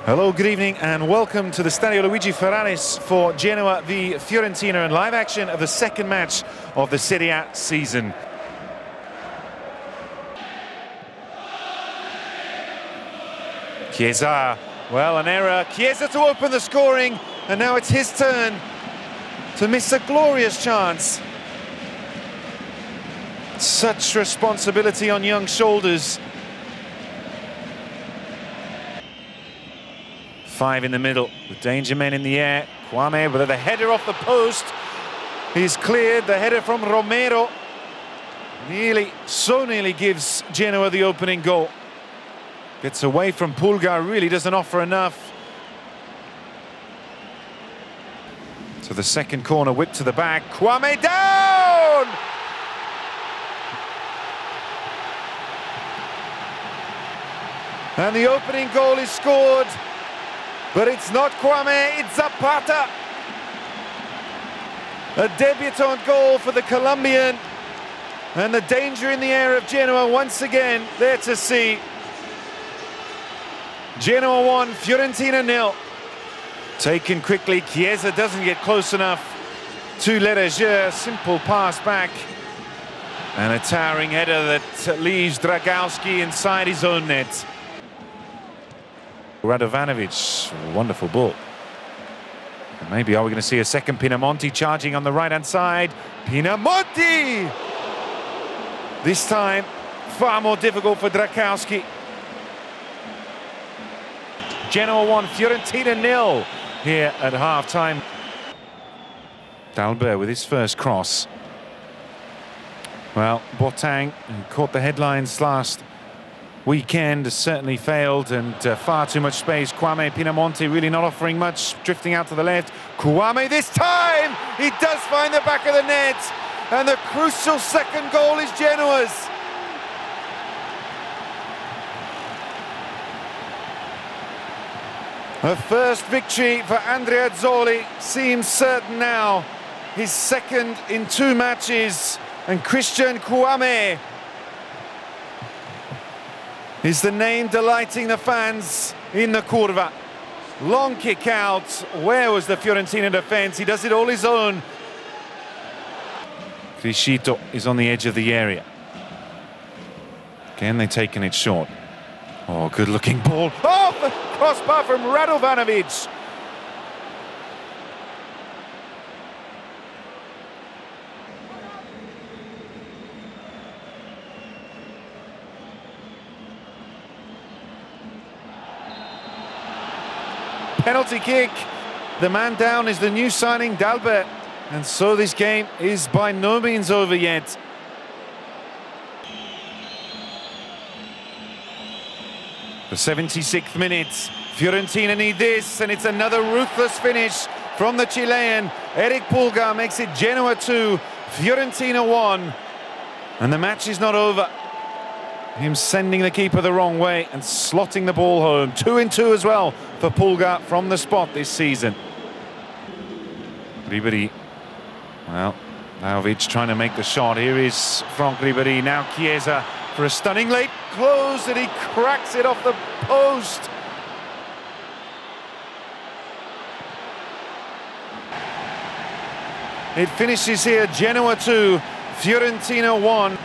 Hello, good evening and welcome to the Stadio Luigi Ferraris for Genoa v Fiorentina and live action of the second match of the Serie A season. Chiesa, well, an error. Chiesa to open the scoring, and now it's his turn to miss a glorious chance. Such responsibility on young shoulders. Five in the middle, with danger men in the air. Kwame with the header off the post. He's cleared, the header from Romero. So nearly gives Genoa the opening goal. Gets away from Pulgar, really doesn't offer enough. So the second corner whipped to the back. Kwame down! And the opening goal is scored. But it's not Kwame, it's Zapata. A debutant goal for the Colombian. And the danger in the air of Genoa once again there to see. Genoa 1, Fiorentina 0. Taken quickly, Chiesa doesn't get close enough to Lerageur. Simple pass back. And a towering header that leaves Dragowski inside his own net. Radovanovic, wonderful ball. And maybe are we going to see a second Pinamonti charging on the right-hand side? Pinamonti! This time, far more difficult for Dragowski. Genoa 1, Fiorentina 0 here at half-time. D'Albert with his first cross. Well, Boateng, who caught the headlines last weekend, has certainly failed, and far too much space. Kwame, Pinamonti really not offering much, drifting out to the left. Kwame this time! He does find the back of the net, and the crucial second goal is Genoa's. A first victory for Andrea Azzoli seems certain now. His second in 2 matches, and Christian Kwame is the name delighting the fans in the curva. Long kick out. Where was the Fiorentina defence? He does it all his own. Criscito is on the edge of the area. Again, they've taken it short. Oh, good-looking ball. Oh, the crossbar from Radovanovic. Penalty kick. The man down is the new signing, D'Albert. And so this game is by no means over yet. The 76th minute. Fiorentina need this, and it's another ruthless finish from the Chilean. Eric Pulgar makes it Genoa 2, Fiorentina 1. And the match is not over. Him sending the keeper the wrong way and slotting the ball home. 2 in 2 as well for Pulgar from the spot this season. Ribéry. Well, Vlahovic trying to make the shot. Here is Franck Ribéry. Now Chiesa for a stunning late close, and he cracks it off the post. It finishes here, Genoa 2, Fiorentina 1.